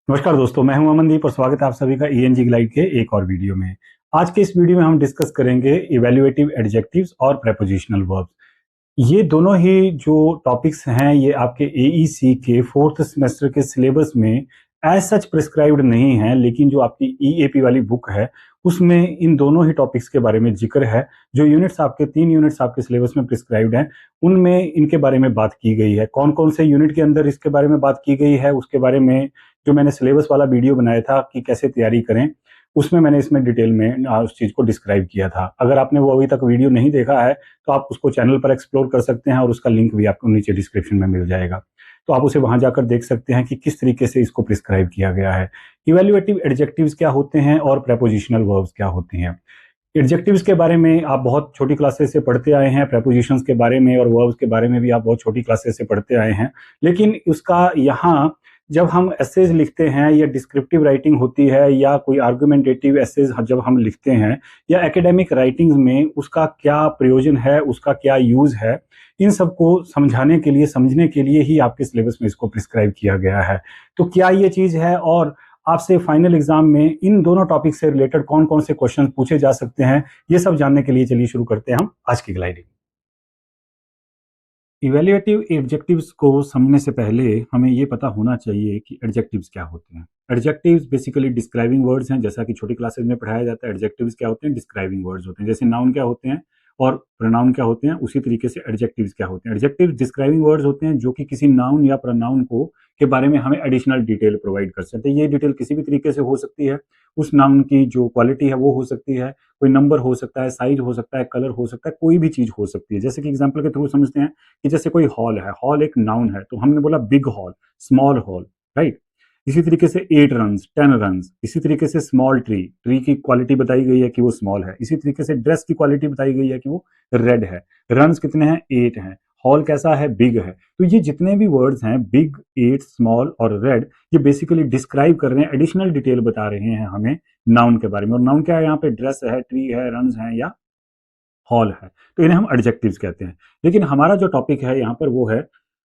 नमस्कार दोस्तों, मैं हूं अमनदीप और स्वागत है आप सभी का ईएनजी ग्लाइड के एक और वीडियो में। आज के इस वीडियो में हम डिस्कस करेंगे इवैल्यूएटिव एडजेक्टिव्स और प्रेपोजिशनल वर्ब्स। ये दोनों ही जो टॉपिक्स हैं ये आपके एईसी के फोर्थ सेमेस्टर के सिलेबस में एज सच प्रिस्क्राइब्ड नहीं है, लेकिन जो आपकी ईएपी वाली बुक है उसमें इन दोनों ही टॉपिक्स के बारे में जिक्र है। जो यूनिट्स आपके 3 यूनिट्स आपके सिलेबस में प्रिस्क्राइब्ड हैं उनमें इनके बारे में बात की गई है। कौन कौन से यूनिट के अंदर इसके बारे में बात की गई है उसके बारे में जो मैंने सिलेबस वाला वीडियो बनाया था कि कैसे तैयारी करें, उसमें मैंने इसमें डिटेल में उस चीज़ को डिस्क्राइब किया था। अगर आपने वो अभी तक वीडियो नहीं देखा है तो आप उसको चैनल पर एक्सप्लोर कर सकते हैं और उसका लिंक भी आपको नीचे डिस्क्रिप्शन में मिल जाएगा। तो आप उसे वहां जाकर देख सकते हैं कि किस तरीके से इसको प्रिस्क्राइब किया गया है। इवैल्यूएटिव एडजेक्टिव्स क्या होते हैं और प्रेपोजिशनल वर्ब्स क्या होती हैं। एडजेक्टिव्स के बारे में आप बहुत छोटी क्लासेस से पढ़ते आए हैं, प्रेपोजिशंस के बारे में और वर्ब्स के बारे में भी आप बहुत छोटी क्लासेस से पढ़ते आए हैं। लेकिन उसका यहाँ जब हम एसेज लिखते हैं या डिस्क्रिप्टिव राइटिंग होती है या कोई आर्गुमेंटेटिव एसेज जब हम लिखते हैं या एकेडमिक राइटिंग्स में उसका क्या प्रयोजन है, उसका क्या यूज है, इन सबको समझाने के लिए समझने के लिए ही आपके सिलेबस में इसको प्रिस्क्राइब किया गया है। तो क्या ये चीज़ है और आपसे फाइनल एग्जाम में इन दोनों टॉपिक से रिलेटेड कौन कौन से क्वेश्चन पूछे जा सकते हैं, ये सब जानने के लिए चलिए शुरू करते हैं हम आज की ग्लाइडिंग। इवैल्यूएटिव एडजेक्टिव्स को समझने से पहले हमें ये पता होना चाहिए कि एडजेक्टिव्स क्या होते हैं। एडजेक्टिव्स बेसिकली डिस्क्राइबिंग वर्ड्स हैं, जैसा कि छोटी क्लासेस में पढ़ाया जाता है। एडजेक्टिव्स क्या होते हैं? डिस्क्राइबिंग वर्ड्स होते हैं। जैसे नाउन क्या होते हैं और प्रोनाउन क्या होते हैं, उसी तरीके से एडजेक्टिव्स क्या होते हैं। एडजेक्टिव्स डिस्क्राइबिंग वर्ड्स होते हैं जो कि किसी नाउन या प्रोनाउन को के बारे में हमें एडिशनल डिटेल प्रोवाइड कर सकते हैं। ये डिटेल किसी भी तरीके से हो सकती है। उस नाउन की जो क्वालिटी है वो हो सकती है, कोई नंबर हो सकता है, साइज हो सकता है, कलर हो सकता है, कोई भी चीज हो सकती है। जैसे कि एग्जाम्पल के थ्रू समझते हैं कि जैसे कोई हॉल है, हॉल एक नाउन है तो हमने बोला big hall, small hall, right. इसी तरीके से 8 रन्स, 10 रन्स। इसी तरीके से स्मॉल ट्री, ट्री की क्वालिटी बताई गई है कि वो स्मॉल है। इसी तरीके से ड्रेस की क्वालिटी बताई गई है कि वो रेड है। रन्स कितने हैं? 8 हैं। हॉल कैसा है? बिग है। तो ये जितने भी वर्ड्स हैं, बिग, 8, स्मॉल और रेड, ये बेसिकली डिस्क्राइब कर रहे हैं, एडिशनल डिटेल बता रहे हैं हमें नाउन के बारे में। और नाउन क्या है यहाँ पे? ड्रेस है, ट्री है, रन्स है या हॉल है। तो इन्हें हम एडजेक्टिव्स कहते हैं। लेकिन हमारा जो टॉपिक है यहाँ पर वो है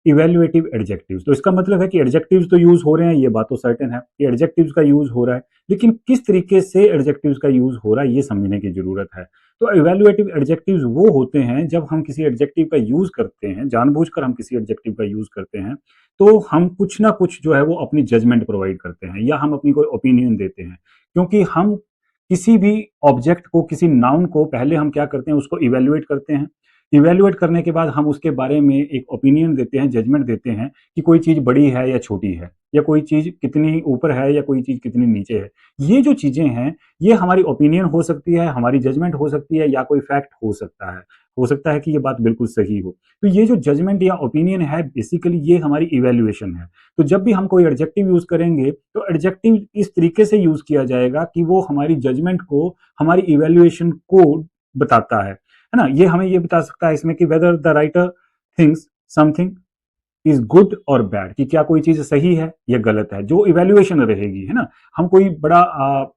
इवैल्यूएटिव एडजेक्टिव्स। तो इसका मतलब है कि एडजेक्टिव्स तो यूज हो रहे हैं, ये बात तो सर्टेन है कि एडजेक्टिव्स का यूज हो रहा है, लेकिन किस तरीके से एडजेक्टिव्स का यूज हो रहा है ये समझने की जरूरत है। तो इवैल्यूएटिव एडजेक्टिव्स वो होते हैं जब हम किसी एडजेक्टिव का यूज करते हैं, जानबूझकर हम किसी एडजेक्टिव का यूज करते हैं, तो हम कुछ ना कुछ जो है वो अपनी जजमेंट प्रोवाइड करते हैं या हम अपनी कोई ओपिनियन देते हैं। क्योंकि हम किसी भी ऑब्जेक्ट को, किसी नाउन को पहले हम क्या करते हैं? उसको इवैल्यूएट करते हैं। इवैल्यूएट करने के बाद हम उसके बारे में एक ओपिनियन देते हैं, जजमेंट देते हैं कि कोई चीज़ बड़ी है या छोटी है, या कोई चीज़ कितनी ऊपर है या कोई चीज़ कितनी नीचे है। ये जो चीज़ें हैं, ये हमारी ओपिनियन हो सकती है, हमारी जजमेंट हो सकती है या कोई फैक्ट हो सकता है। हो सकता है कि ये बात बिल्कुल सही हो। तो ये जो जजमेंट या ओपिनियन है, बेसिकली ये हमारी इवैल्यूएशन है। तो जब भी हम कोई एडजेक्टिव यूज़ करेंगे, तो एडजेक्टिव इस तरीके से यूज़ किया जाएगा कि वो हमारी जजमेंट को, हमारी इवैल्यूएशन को बताता है ना। ये हमें ये बता सकता है इसमें कि whether the writer thinks something is good और बैड, कि क्या कोई चीज सही है या गलत है, जो इवैल्यूएशन रहेगी, है ना। हम कोई बड़ा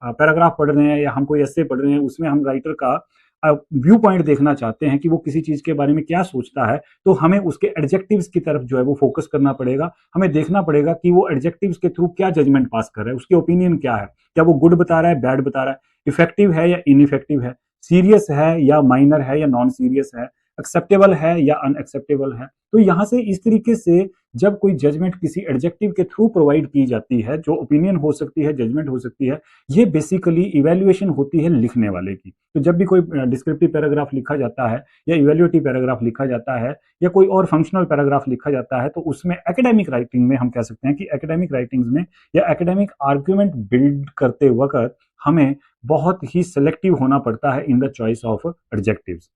पैराग्राफ पढ़ रहे हैं या हम कोई एस्से पढ़ रहे हैं, उसमें हम राइटर का व्यू पॉइंट देखना चाहते हैं कि वो किसी चीज के बारे में क्या सोचता है, तो हमें उसके एडजेक्टिव्स की तरफ जो है वो फोकस करना पड़ेगा। हमें देखना पड़ेगा कि वो एडजेक्टिव्स के थ्रू क्या जजमेंट पास कर रहा है, उसकी ओपिनियन क्या है, क्या वो गुड बता रहा है, बैड बता रहा है, इफेक्टिव है या इनइफेक्टिव है, सीरियस है या माइनर है या नॉन सीरियस है, एक्सेप्टेबल है या अनएक्सेप्टेबल है। तो यहां से इस तरीके से जब कोई जजमेंट किसी एडजेक्टिव के थ्रू प्रोवाइड की जाती है, जो ओपिनियन हो सकती है, जजमेंट हो सकती है, ये बेसिकली इवैल्यूएशन होती है लिखने वाले की। तो जब भी कोई डिस्क्रिप्टिव पैराग्राफ लिखा जाता है या इवैल्यूएटिव पैराग्राफ लिखा जाता है या कोई और फंक्शनल पैराग्राफ लिखा जाता है, तो उसमें एकेडमिक राइटिंग में हम कह सकते हैं कि एकेडमिक राइटिंग्स में या एकेडमिक आर्ग्यूमेंट बिल्ड करते वक्त हमें बहुत ही सिलेक्टिव होना पड़ता है in the choice of adjectives.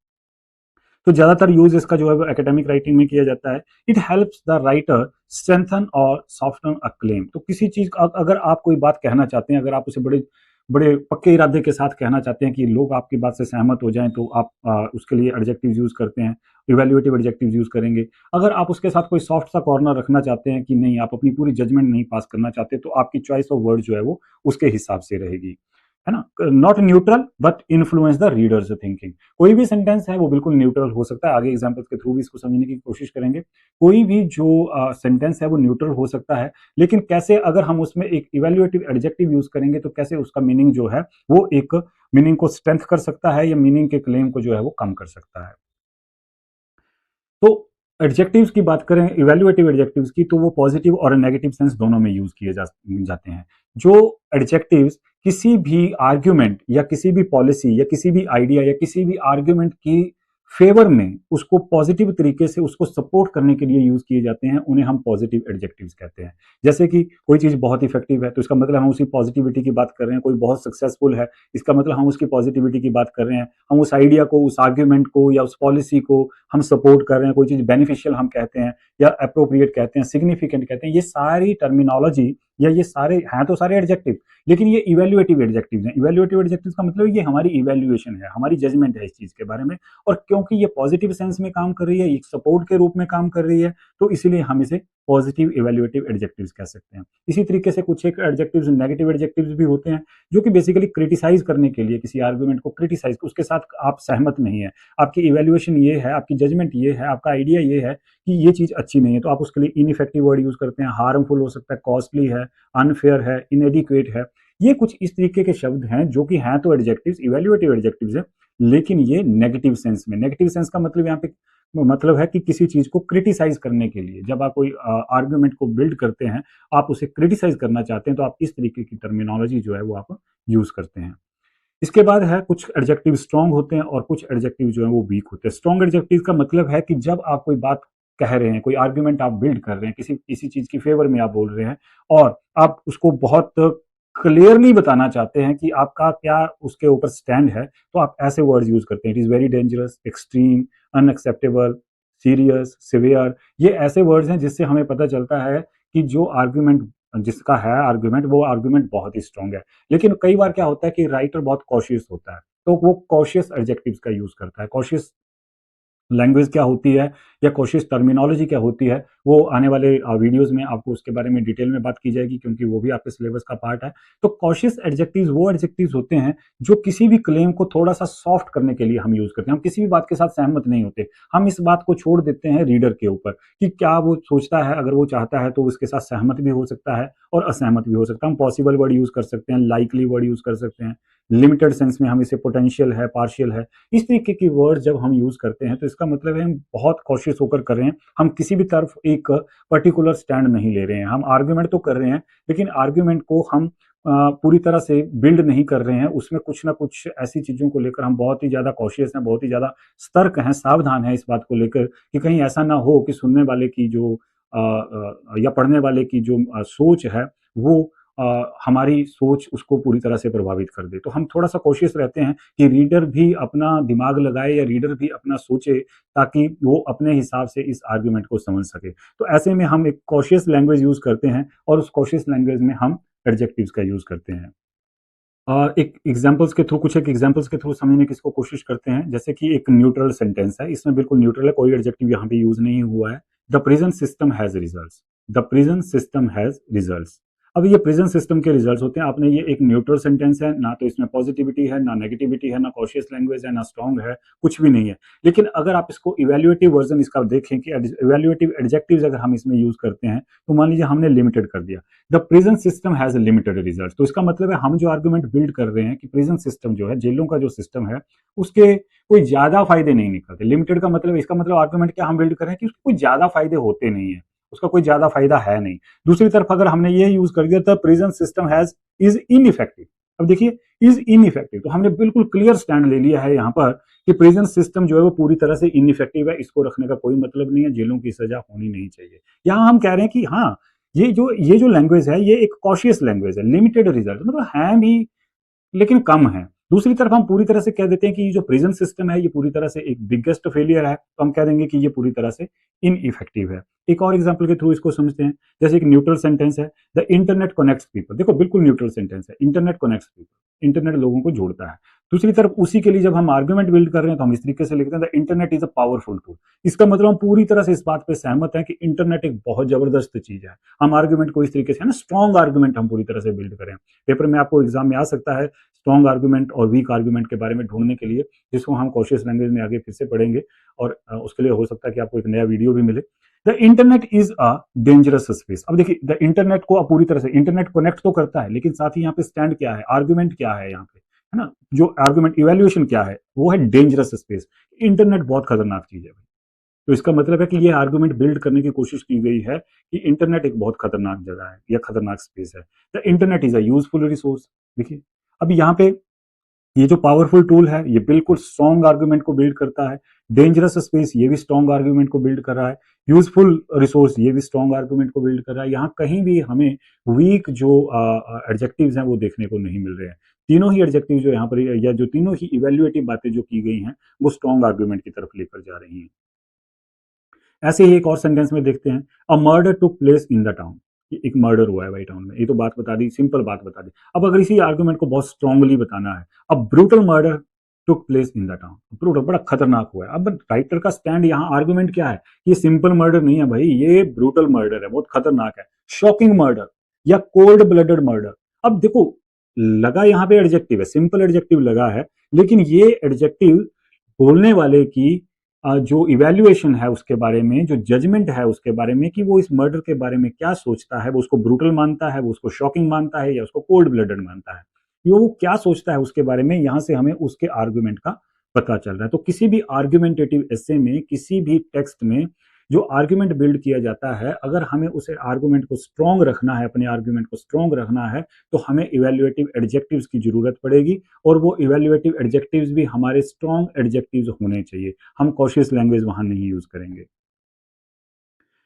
तो ज्यादातर यूज इसका जो है वो एकेडमिक राइटिंग में किया जाता है। It helps the writer strengthen और सॉफ्टन अ क्लेम। तो किसी चीज अगर आप कोई बात कहना चाहते हैं, अगर आप उसे बड़े बड़े पक्के इरादे के साथ कहना चाहते हैं कि लोग आपकी बात से सहमत हो जाएं, तो आप उसके लिए एडजेक्टिव यूज करते हैं, इवैल्यूएटिव एडजेक्टिव यूज करेंगे। अगर आप उसके साथ कोई सॉफ्ट सा कॉर्नर रखना चाहते हैं कि नहीं, आप अपनी पूरी जजमेंट नहीं पास करना चाहते, तो आपकी चॉइस ऑफ वर्ड जो है वो उसके हिसाब से रहेगी। है ना, not neutral but influence the readers thinking. कोई भी सेंटेंस है वो बिल्कुल न्यूट्रल हो सकता है, आगे एग्जांपल्स के थ्रू भी इसको समझने की कोशिश करेंगे। कोई भी जो सेंटेंस है वो न्यूट्रल हो सकता है, लेकिन कैसे अगर हम उसमें एक इवेल्युएटिव एडजेक्टिव यूज करेंगे तो कैसे उसका मीनिंग जो है वो एक मीनिंग को स्ट्रेंथ कर सकता है या मीनिंग के क्लेम को जो है वो कम कर सकता है। तो एडजेक्टिव्स की बात करें, इवैल्यूएटिव एडजेक्टिव्स की, तो वो पॉजिटिव और नेगेटिव सेंस दोनों में यूज किए जाते हैं। जो एडजेक्टिव्स किसी भी आर्ग्यूमेंट या किसी भी पॉलिसी या किसी भी आइडिया या किसी भी आर्ग्यूमेंट की फेवर में उसको पॉजिटिव तरीके से उसको सपोर्ट करने के लिए यूज किए जाते हैं, उन्हें हम पॉजिटिव एडजेक्टिव्स कहते हैं। जैसे कि कोई चीज बहुत इफेक्टिव है तो इसका मतलब हम उसकी पॉजिटिविटी की बात कर रहे हैं, कोई बहुत सक्सेसफुल है इसका मतलब हम उसकी पॉजिटिविटी की बात कर रहे हैं, हम उस आइडिया को, उस आर्ग्यूमेंट को या उस पॉलिसी को हम सपोर्ट कर रहे हैं, कोई चीज बेनिफिशियल हम कहते हैं या अप्रोप्रिएट कहते हैं, सिग्निफिकेंट कहते हैं। ये सारी टर्मिनोलॉजी या ये सारे हैं तो सारे एडजेक्टिव, लेकिन ये इवैल्यूएटिव एडजेक्टिव्स हैं। इवैल्यूएटिव एडजेक्टिव्स का मतलब ये हमारी इवैल्यूएशन है, हमारी जजमेंट है इस चीज के बारे में, और क्योंकि ये पॉजिटिव सेंस में काम कर रही है, एक सपोर्ट के रूप में काम कर रही है, तो इसीलिए हम इसे पॉजिटिव इवैल्यूएटिव एडजेक्टिव्स कह सकते हैं। इसी तरीके से कुछ एक एडजेक्टिव्स नेगेटिव एडजेक्टिव्स भी होते हैं, जो कि बेसिकली क्रिटिसाइज करने के लिए, किसी आर्गुमेंट को क्रिटिसाइज, उसके साथ आप सहमत नहीं है, आपकी इवैल्यूएशन ये है, आपकी जजमेंट ये है, आपका आइडिया ये है कि ये चीज अच्छी नहीं है, तो आप उसके लिए इनइफेक्टिव वर्ड यूज करते हैं, हार्मफुल हो सकता है, कॉस्टली है, अनफेयर है, इनएडिक्वेट है। ये कुछ इस तरीके के शब्द हैं जो कि हैं तो एडजेक्टिव्स, इवैल्यूएटिव एडजेक्टिव्स है, लेकिन ये नेगेटिव सेंस में। नेगेटिव सेंस का मतलब यहाँ पे मतलब है कि किसी चीज को क्रिटिसाइज करने के लिए, जब आप कोई आर्ग्यूमेंट को बिल्ड करते हैं, आप उसे क्रिटिसाइज करना चाहते हैं, तो आप इस तरीके की टर्मिनोलॉजी जो है वो आप यूज करते हैं। इसके बाद है कुछ एडजेक्टिव स्ट्रांग होते हैं और कुछ एडजेक्टिव जो है वो वीक होते हैं। स्ट्रांग एडजेक्टिव का मतलब है कि जब आप कोई बात कह रहे हैं, कोई आर्ग्यूमेंट आप बिल्ड कर रहे हैं, किसी किसी चीज की फेवर में आप बोल रहे हैं और आप उसको बहुत क्लियरली बताना चाहते हैं कि आपका क्या उसके ऊपर स्टैंड है, तो आप ऐसे वर्ड्स यूज करते हैं। It is very dangerous, extreme, unacceptable, serious, severe. ये ऐसे वर्ड्स हैं जिससे हमें पता चलता है कि जो आर्ग्यूमेंट जिसका है आर्ग्यूमेंट, वो आर्ग्यूमेंट बहुत ही स्ट्रांग है। लेकिन कई बार क्या होता है कि राइटर बहुत कॉशियस होता है, तो वो कॉशियस एडजेक्टिव्स का यूज करता है। कॉशियस लैंग्वेज क्या होती है या कॉशियस टर्मिनोलॉजी क्या होती है, वो आने वाले वीडियोस में आपको उसके बारे में डिटेल में बात की जाएगी, क्योंकि वो भी आपके सिलेबस का पार्ट है। तो कॉशियस एडजेक्टिव्स वो एडजेक्टिव्स होते हैं जो किसी भी क्लेम को थोड़ा सा सॉफ्ट करने के लिए हम यूज करते हैं। हम किसी भी बात के साथ सहमत नहीं होते, हम इस बात को छोड़ देते हैं रीडर के ऊपर कि क्या वो सोचता है, अगर वो चाहता है तो उसके साथ सहमत भी हो सकता है और असहमत भी हो सकता है। हम पॉसिबल वर्ड यूज कर सकते हैं, लाइकली वर्ड यूज कर सकते हैं, लिमिटेड सेंस में हम इसे पोटेंशियल है, पार्शियल है, इस तरीके की वर्ड जब हम यूज करते हैं तो इसका मतलब है हम बहुत कॉशियस होकर कर रहे हैं। हम किसी भी तरफ एक पर्टिकुलर स्टैंड नहीं ले रहे हैं, हम आर्ग्यूमेंट तो कर रहे हैं, लेकिन आर्ग्यूमेंट को हम पूरी तरह से बिल्ड नहीं कर रहे हैं। उसमें कुछ ना कुछ ऐसी चीजों को लेकर हम बहुत ही ज्यादा कॉशियस हैं, बहुत ही ज्यादा सतर्क हैं, सावधान हैं इस बात को लेकर कि कहीं ऐसा ना हो कि सुनने वाले की जो या पढ़ने वाले की जो सोच है वो हमारी सोच उसको पूरी तरह से प्रभावित कर दे। तो हम थोड़ा सा कॉशियस रहते हैं कि रीडर भी अपना दिमाग लगाए या रीडर भी अपना सोचे, ताकि वो अपने हिसाब से इस आर्ग्यूमेंट को समझ सके। तो ऐसे में हम एक कॉशियस लैंग्वेज यूज करते हैं और उस कॉशियस लैंग्वेज में हम एडजेक्टिव्स का यूज करते हैं। एक एग्जांपल्स के थ्रू, कुछ एक एग्जांपल्स के थ्रू समझने की इसको कोशिश करते हैं। जैसे कि एक न्यूट्रल सेंटेंस है, इसमें बिल्कुल न्यूट्रल है, कोई एडजेक्टिव यहाँ पे यूज नहीं हुआ है। The prison system has results. The prison system has results. अब ये प्रिजन सिस्टम के रिजल्ट्स होते हैं। आपने ये एक न्यूट्रल सेंटेंस है, ना तो इसमें पॉजिटिविटी है, ना नेगेटिविटी है, ना कॉशियस लैंग्वेज है, ना स्ट्रांग है, कुछ भी नहीं है। लेकिन अगर आप इसको इवैल्यूएटिव वर्जन इसका देखें कि इवैल्यूएटिव एडजेक्टिव्स अगर हम इसमें यूज करते हैं, तो मान लीजिए हमने लिमिटेड कर दिया, the prison system has limited result, तो इसका मतलब है हम जो आर्गुमेंट बिल्ड कर रहे हैं कि प्रिजन सिस्टम जो है, जेलों का जो सिस्टम है, उसके कोई ज्यादा फायदे नहीं निकलते। लिमिटेड का मतलब, इसका मतलब आर्गुमेंट क्या हम बिल्ड कर रहे हैं कि उसके कोई ज्यादा फायदे होते नहीं है, उसका कोई ज्यादा फायदा है नहीं। दूसरी तरफ अगर हमने ये यूज कर दिया था prison system has is ineffective, अब देखिए इज इनइफेक्टिव, तो हमने बिल्कुल क्लियर स्टैंड ले लिया है यहाँ पर कि प्रिजन सिस्टम जो है वो पूरी तरह से इनइफेक्टिव है, इसको रखने का कोई मतलब नहीं है, जेलों की सजा होनी नहीं चाहिए। यहाँ हम कह रहे हैं कि हाँ, ये जो लैंग्वेज है ये एक कॉशियस लैंग्वेज है, लिमिटेड रिजल्ट मतलब है भी लेकिन कम है। दूसरी तरफ हम पूरी तरह से कह देते हैं कि ये जो प्रिजन सिस्टम है ये पूरी तरह से एक बिगेस्ट फेलियर है, तो हम कह देंगे कि ये पूरी तरह से इनइफेक्टिव है। एक और एग्जांपल के थ्रू इसको समझते हैं। जैसे एक न्यूट्रल सेंटेंस है, द इंटरनेट कनेक्ट्स पीपल। देखो बिल्कुल न्यूट्रल सेंटेंस है, इंटरनेट कनेक्ट्स पीपल, इंटरनेट लोगों को जोड़ता है। दूसरी तरफ उसी के लिए जब हम आर्गुमेंट बिल्ड कर रहे हैं तो हम इस तरीके से लिखते हैं the internet is a powerful tool. इसका मतलब हम पूरी तरह से इस बात पे सहमत हैं कि इंटरनेट एक बहुत जबरदस्त चीज है। हम आर्गुमेंट को इस तरीके से, है ना, स्ट्रॉन्ग आर्गुमेंट हम पूरी तरह से बिल्ड करें। पेपर में आपको एग्जाम में आ सकता है स्ट्रॉन्ग आर्गुमेंट और वीक आर्गुमेंट के बारे में ढूंढने के लिए, जिसको हम कॉशियस लैंग्वेज में आगे फिर से पढ़ेंगे, और उसके लिए हो सकता है कि आपको एक नया वीडियो भी मिले। The internet is a dangerous space. अब देखिए, द इंटरनेट को पूरी तरह से इंटरनेट कनेक्ट तो करता है, लेकिन साथ ही यहाँ पे स्टैंड क्या है, आर्गुमेंट क्या है यहाँ पे, है ना, जो आर्गुमेंट इवेल्युएशन क्या है, वो है डेंजरस स्पेस। इंटरनेट बहुत खतरनाक चीज है भाई। तो इसका मतलब है कि ये आर्गुमेंट बिल्ड करने की कोशिश की गई है कि इंटरनेट एक बहुत खतरनाक जगह है या खतरनाक स्पेस है। The internet is a useful resource. देखिए, अभी यहाँ पे ये जो पावरफुल टूल है ये बिल्कुल स्ट्रॉन्ग आर्गुमेंट को बिल्ड करता है। डेंजरस स्पेस ये भी स्ट्रॉन्ग आर्गुमेंट को बिल्ड कर रहा है। यूजफुल रिसोर्स ये भी स्ट्रॉन्ग आर्गुमेंट को बिल्ड कर रहा है। यहाँ कहीं भी हमें वीक जो एडजेक्टिव्स हैं वो देखने को नहीं मिल रहे हैं। तीनों ही एडजेक्टिव जो यहाँ पर, या जो तीनों ही इवेल्युएटिव बातें जो की गई हैं, वो स्ट्रॉन्ग आर्गुमेंट की तरफ लेकर जा रही हैं। ऐसे ही एक और सेंटेंस में देखते हैं, a murder took place in the town. एक मर्डर हुआ है भाई टाउन में, ये तो बात बता दी, सिंपल बात बता दी। अब अगर इसी आर्गुमेंट को बहुत स्ट्रांगली बताना है, अब brutal murder took place in the town, brutal बड़ा खतरनाक हुआ है। अब राइटर का स्टैंड यहाँ आर्गुमेंट क्या है, ये सिंपल मर्डर नहीं है भाई, ये ब्रूटल मर्डर है, बहुत खतरनाक है, शॉकिंग मर्डर या कोल्ड ब्लडेड मर्डर। अब देखो, लगा यहाँ पे एडजेक्टिव है, सिंपल एडजेक्टिव लगा है, लेकिन ये एडजेक्टिव बोलने वाले की जो इवेल्युएशन है उसके बारे में, जो जजमेंट है उसके बारे में, कि वो इस मर्डर के बारे में क्या सोचता है, वो उसको ब्रूटल मानता है, वो उसको शॉकिंग मानता है, या उसको कोल्ड ब्लडेड मानता है, ये वो क्या सोचता है उसके बारे में, यहां से हमें उसके आर्गुमेंट का पता चल रहा है। तो किसी भी आर्ग्यूमेंटेटिव एसे में, किसी भी टेक्स्ट में जो आर्गुमेंट बिल्ड किया जाता है, अगर हमें उसे आर्गुमेंट को स्ट्रॉन्ग रखना है, अपने आर्गुमेंट को स्ट्रॉन्ग रखना है, तो हमें इवेल्युएटिव एडजेक्टिव्स की जरूरत पड़ेगी, और वो इवेल्युएटिव एडजेक्टिव्स भी हमारे स्ट्रॉन्ग एडजेक्टिव्स होने चाहिए। हम कॉशियस लैंग्वेज वहां नहीं यूज करेंगे।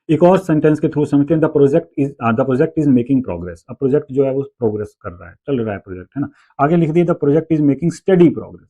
एक और सेंटेंस के थ्रू समझते हैं, the project is making progress. अब प्रोजेक्ट जो है वो प्रोग्रेस कर रहा है, चल रहा है प्रोजेक्ट, है ना। आगे लिख दिया, the project is making study progress.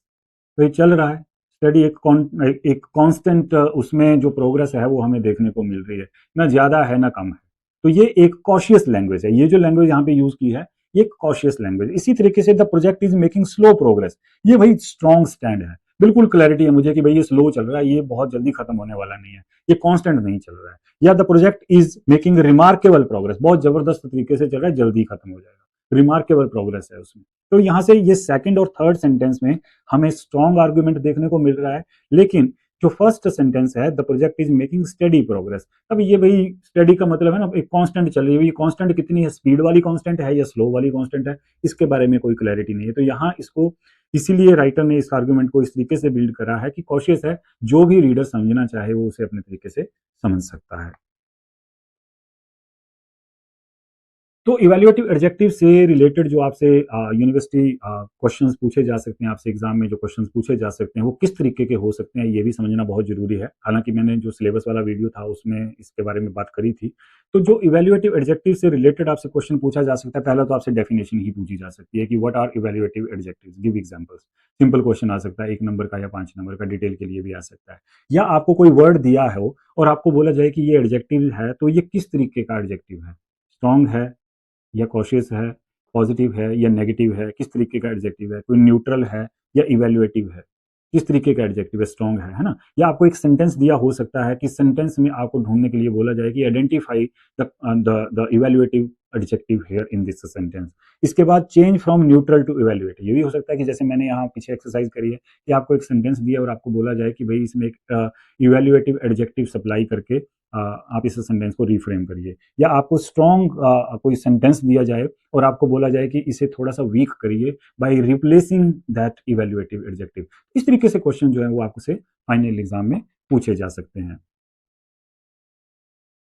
तो ये चल रहा है, स्टडी एक कांस्टेंट, उसमें जो प्रोग्रेस है वो हमें देखने को मिल रही है, ना ज्यादा है ना कम है। तो ये एक कॉशियस लैंग्वेज है, ये जो लैंग्वेज यहाँ पे यूज की है ये कॉशियस लैंग्वेज। इसी तरीके से the project is making slow progress, ये भाई स्ट्रॉन्ग स्टैंड है, बिल्कुल क्लैरिटी है मुझे कि भाई ये स्लो चल रहा है, ये बहुत जल्दी खत्म होने वाला नहीं है, ये कांस्टेंट नहीं चल रहा है। या the project is making remarkable progress, बहुत जबरदस्त तरीके से चल रहा है, जल्दी खत्म हो जाएगा, रिमार्केबल प्रोग्रेस है उसमें। तो यहां से ये सेकंड और थर्ड सेंटेंस में हमें स्ट्रॉन्ग आर्गुमेंट देखने को मिल रहा है, लेकिन जो फर्स्ट सेंटेंस है, the project is making study progress, अब ये भाई स्टडी का मतलब है ना एक कांस्टेंट चल रही है, ये कांस्टेंट कितनी है, स्पीड वाली कांस्टेंट है या स्लो वाली कांस्टेंट है, इसके बारे में कोई क्लैरिटी नहीं है। तो यहाँ इसको, इसीलिए राइटर ने इस आर्गुमेंट को इस तरीके से बिल्ड करा है कि कॉशियस है, जो भी रीडर समझना चाहे वो उसे अपने तरीके से समझ सकता है। तो इवैल्यूएटिव एडजेक्टिव से रिलेटेड जो आपसे यूनिवर्सिटी क्वेश्चंस पूछे जा सकते हैं, आपसे एग्जाम में जो क्वेश्चंस पूछे जा सकते हैं वो किस तरीके के हो सकते हैं, ये भी समझना बहुत जरूरी है। हालांकि मैंने जो सिलेबस वाला वीडियो था उसमें इसके बारे में बात करी थी। तो जो इवैल्यूएटिव एडजेक्टिव से रिलेटेड आपसे क्वेश्चन पूछा जा सकता है, पहला तो आपसे डेफिनेशन ही पूछी जा सकती है कि what are evaluative adjectives, give examples. Simple question आ सकता है, 1 नंबर का या 5 नंबर का, डिटेल के लिए भी आ सकता है। या आपको कोई वर्ड दिया हो और आपको बोला जाए कि ये एडजेक्टिव है, तो ये किस तरीके का एडजेक्टिव है, स्ट्रॉन्ग है या कॉशियस है, पॉजिटिव है या नेगेटिव है, किस तरीके का एडजेक्टिव है, कोई न्यूट्रल है या इवेल्युएटिव है, किस तरीके का एडजेक्टिव है, स्ट्रॉन्ग है ना। या आपको एक सेंटेंस दिया हो सकता है कि सेंटेंस में आपको ढूंढने के लिए बोला जाए कि identify the evaluative adjective here in this sentence. इसके बाद change from neutral to evaluative, ये भी हो सकता है कि जैसे मैंने यहाँ पीछे एक्सरसाइज करी है कि आपको एक सेंटेंस दिया और आपको बोला जाए कि भाई इसमें एक इवेल्युएटिव एडजेक्टिव सप्लाई करके आप इस सेंटेंस को रिफ्रेम करिए। या आपको स्ट्रॉन्ग कोई सेंटेंस दिया जाए और आपको बोला जाए कि इसे थोड़ा सा वीक करिए by replacing that evaluative adjective. इस तरीके से क्वेश्चन जो है वो आपसे फाइनल एग्जाम में पूछे जा सकते हैं।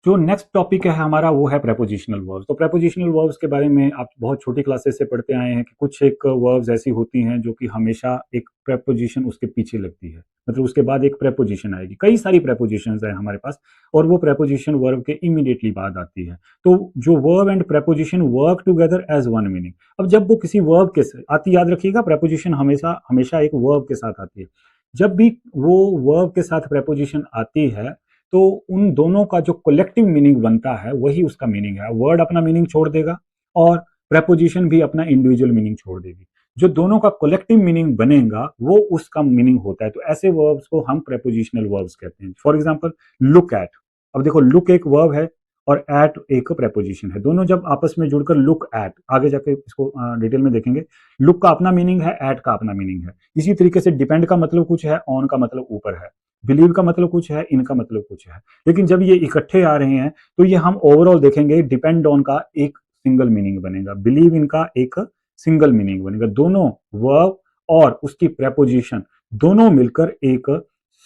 जो नेक्स्ट टॉपिक है हमारा वो है प्रेपोजिशनल वर्ब्स। तो प्रेपोजिशनल वर्ब्स के बारे में आप बहुत छोटी क्लासेस से पढ़ते आए हैं कि कुछ एक वर्ब्स ऐसी होती हैं जो कि हमेशा एक प्रेपोजिशन उसके पीछे लगती है, मतलब उसके बाद एक प्रेपोजिशन आएगी। कई सारी प्रेपोजिशंस हैं हमारे पास और वो प्रेपोजिशन वर्ब के इमीडिएटली बाद आती है। तो जो verb and preposition work together as one meaning. अब जब वो किसी वर्ब के साथ आती, याद रखिएगा प्रेपोजिशन हमेशा हमेशा एक वर्ब के साथ आती है। जब भी वो वर्ब के साथ प्रेपोजिशन आती है तो उन दोनों का जो कलेक्टिव मीनिंग बनता है वही उसका मीनिंग है। वर्ड अपना मीनिंग छोड़ देगा और प्रेपोजिशन भी अपना इंडिविजुअल मीनिंग छोड़ देगी। जो दोनों का कलेक्टिव मीनिंग बनेगा वो उसका मीनिंग होता है। तो ऐसे वर्ब्स को हम प्रेपोजिशनल वर्ब्स कहते हैं। फॉर एग्जांपल लुक एट, अब देखो लुक एक वर्ब है और एट एक प्रेपोजिशन है, दोनों जब आपस में जुड़कर लुक एट, आगे जाके इसको डिटेल में देखेंगे, लुक का अपना मीनिंग है, एट का अपना मीनिंग है। इसी तरीके से डिपेंड का मतलब कुछ है, ऑन का मतलब ऊपर है, बिलीव का मतलब कुछ है, इनका मतलब कुछ है। लेकिन जब ये इकट्ठे आ रहे हैं तो ये हम ओवरऑल देखेंगे, डिपेंड ऑन का एक सिंगल मीनिंग बनेगा, बिलीव इनका एक सिंगल मीनिंग बनेगा। दोनों वर्ब और उसकी प्रेपोजिशन दोनों मिलकर एक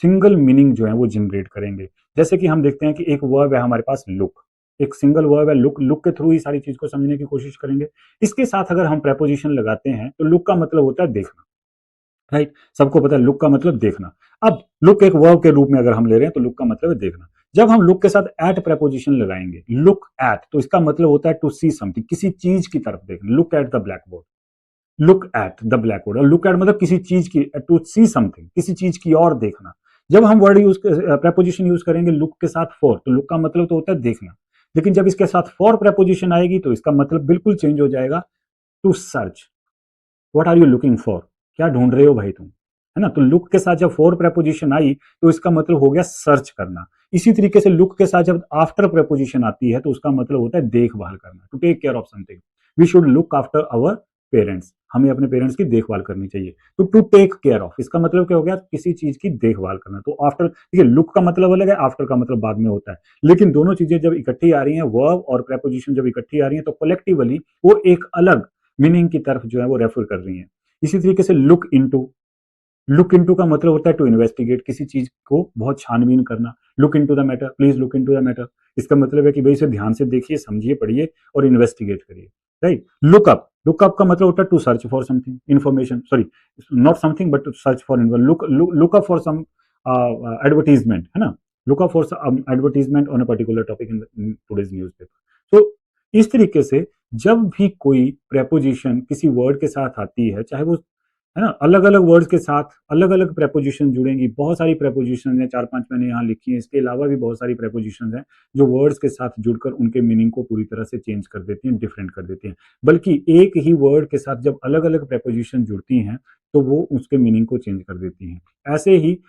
सिंगल मीनिंग जो है वो जनरेट करेंगे। जैसे कि हम देखते हैं कि एक वर्ब है हमारे पास लुक, एक सिंगल वर्ब है लुक, लुक के थ्रू ही सारी चीज को समझने की कोशिश करेंगे। इसके साथ अगर हम प्रेपोजिशन लगाते हैं तो लुक का मतलब होता है देखना, राइट, सबको पता है लुक का मतलब देखना। अब लुक एक वर्ब के रूप में अगर हम ले रहे हैं तो लुक का मतलब है देखना। जब हम लुक के साथ एट प्रेपोजिशन लगाएंगे, लुक एट, तो इसका मतलब होता है टू सी समथिंग, किसी चीज की तरफ देखना, look at the black board, look at the black board. और लुक एट मतलब किसी चीज की, टू सी समथिंग, किसी चीज की और देखना। जब हम वर्ड यूज प्रेपोजिशन यूज करेंगे लुक के साथ फॉर, तो लुक का मतलब तो होता है देखना, लेकिन जब इसके साथ फॉर प्रेपोजिशन आएगी तो इसका मतलब बिल्कुल चेंज हो जाएगा, to search, what are you looking for, क्या ढूंढ रहे हो भाई तुम, है ना। तो लुक के साथ जब फॉर प्रेपोजिशन आई तो इसका मतलब हो गया सर्च करना। इसी तरीके से लुक के साथ जब आफ्टर प्रेपोजिशन आती है तो उसका मतलब होता है देखभाल करना, to take care of something, we should look after our parents, हमें अपने पेरेंट्स की देखभाल करनी चाहिए। तो टू टेक केयर ऑफ, इसका मतलब क्या हो गया, किसी चीज की देखभाल करना। तो आफ्टर, देखिए लुक का मतलब अलग है, आफ्टर का मतलब बाद में होता है, लेकिन दोनों चीजें जब इकट्ठी आ रही हैं, वर्ब और प्रेपोजिशन जब इकट्ठी आ रही हैं तो कलेक्टिवली वो एक अलग मीनिंग की तरफ जो है वो रेफर कर रही हैं। इसी तरीके से लुक इनटू, लुक इनटू का मतलब होता है टू इन्वेस्टिगेट, किसी चीज को बहुत छानबीन करना, look into the matter, please look into the matter, इसका मतलब है कि भाई इसे ध्यान से देखिए, समझिए, पढ़िए और इन्वेस्टिगेट करिए, राइट। लुक अप का मतलब होता है to search for something information, sorry not something but to search for, look up for some advertisement, है ना, look up for advertisement on a particular topic in today's newspaper. तो इस तरीके से जब भी कोई प्रेपोजिशन किसी वर्ड के साथ आती है, चाहे वो, है ना, अलग अलग वर्ड्स के साथ अलग अलग प्रेपोजिशन जुड़ेंगी, बहुत सारी प्रेपोजिशन हैं, चार पांच मैंने यहाँ लिखी हैं, इसके अलावा भी बहुत सारी प्रेपोजिशन हैं जो वर्ड्स के साथ जुड़कर उनके मीनिंग को पूरी तरह से चेंज कर देती हैं, डिफरेंट कर देती हैं। बल्कि एक ही वर्ड के साथ जब अलग अलग प्रेपोजिशन जुड़ती हैं तो वो उसके मीनिंग को चेंज कर देती हैं। ऐसे ही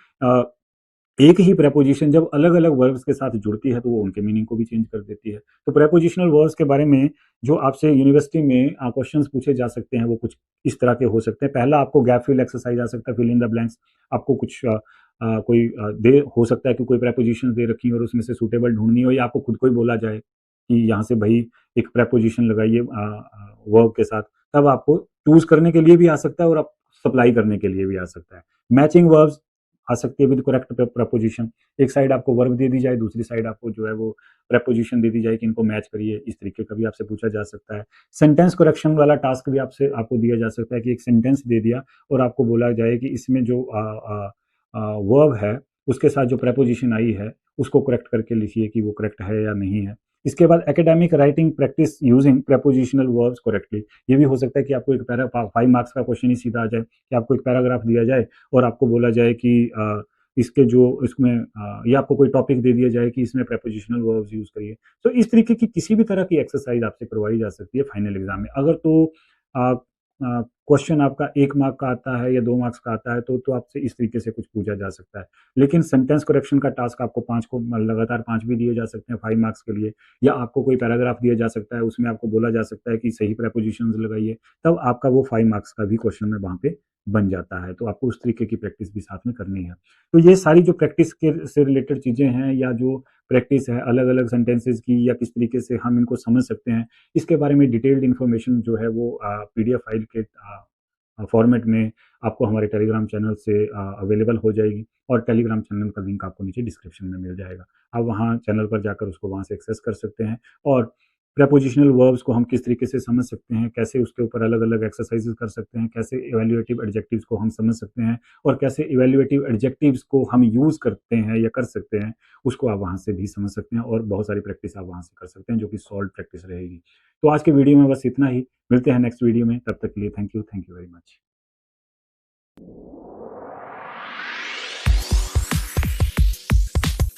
एक ही प्रेपोजिशन जब अलग अलग वर्ब्स के साथ जुड़ती है तो वो उनके मीनिंग को भी चेंज कर देती है। तो प्रेपोजिशनल वर्ब्स के बारे में जो आपसे यूनिवर्सिटी में क्वेश्चंस पूछे जा सकते हैं वो कुछ इस तरह के हो सकते हैं। पहला आपको गैप फिल एक्सरसाइज आ सकता है, फिल इन द ब्लैंक्स। आपको कुछ कोई दे हो सकता है कि कोई प्रेपोजिशन दे रखी हो और उसमें से सूटेबल ढूंढनी हो, या आपको खुद को ही बोला जाए कि यहाँ से भाई एक प्रेपोजिशन लगाइए वर्ब के साथ, तब आपको चूज करने के लिए भी आ सकता है और आप सप्लाई करने के लिए भी आ सकता है। मैचिंग वर्ब्स आ सकती है विद करेक्ट प्रपोजिशन, एक साइड आपको वर्ब दे दी जाए, दूसरी साइड आपको जो है वो प्रपोजिशन दे दी जाए कि इनको मैच करिए, इस तरीके का भी आपसे पूछा जा सकता है। सेंटेंस करेक्शन वाला टास्क भी आपसे आपको दिया जा सकता है कि एक सेंटेंस दे दिया और आपको बोला जाए कि इसमें जो वर्ब है उसके साथ जो प्रपोजिशन आई है उसको करेक्ट करके लिखिए कि वो करेक्ट है या नहीं है। इसके बाद academic writing practice using prepositional verbs correctly, ये भी हो सकता है कि आपको एक 5 मार्क्स का क्वेश्चन ही सीधा आ जाए कि आपको एक पैराग्राफ दिया जाए और आपको बोला जाए कि इसके जो इसमें या आपको कोई टॉपिक दे दिया जाए कि इसमें प्रपोजिशनल वर्ब्स यूज करिए। तो इस तरीके की किसी भी तरह की एक्सरसाइज आपसे करवाई जा सकती है फाइनल एग्जाम में। अगर तो क्वेश्चन आपका 1 मार्क का आता है या 2 मार्क्स का आता है तो आपसे इस तरीके से कुछ पूछा जा सकता है। लेकिन सेंटेंस करेक्शन का टास्क आपको 5 को लगातार 5 भी दिए जा सकते हैं 5 मार्क्स के लिए, या आपको कोई पैराग्राफ दिया जा सकता है उसमें आपको बोला जा सकता है कि सही प्रपोजिशंस लगाइए, तब आपका वो 5 मार्क्स का भी क्वेश्चन में वहाँ पे बन जाता है। तो आपको उस तरीके की प्रैक्टिस भी साथ में करनी है। तो ये सारी जो प्रैक्टिस के से रिलेटेड चीज़ें हैं या जो प्रैक्टिस है अलग अलग सेंटेंसेज की या किस तरीके से हम इनको समझ सकते हैं, इसके बारे में डिटेल्ड इन्फॉर्मेशन जो है वो पीडीएफ फाइल के फॉर्मेट में आपको हमारे टेलीग्राम चैनल से अवेलेबल हो जाएगी, और टेलीग्राम चैनल का लिंक आपको नीचे डिस्क्रिप्शन में मिल जाएगा। आप वहाँ चैनल पर जाकर उसको वहाँ से एक्सेस कर सकते हैं, और प्रपोजिशनल वर्ब्स को हम किस तरीके से समझ सकते हैं, कैसे उसके ऊपर अलग अलग एक्सरसाइजेस कर सकते हैं, कैसे इवैल्यूएटिव एडजेक्टिव्स को हम समझ सकते हैं, और कैसे इवैल्यूएटिव एडजेक्टिव्स को हम यूज़ करते हैं या कर सकते हैं, उसको आप वहाँ से भी समझ सकते हैं, और बहुत सारी प्रैक्टिस आप वहाँ से कर सकते हैं जो कि सॉल्व प्रैक्टिस रहेगी। तो आज के वीडियो में बस इतना ही, मिलते हैं नेक्स्ट वीडियो में, तब तक के लिए थैंक यू वेरी मच।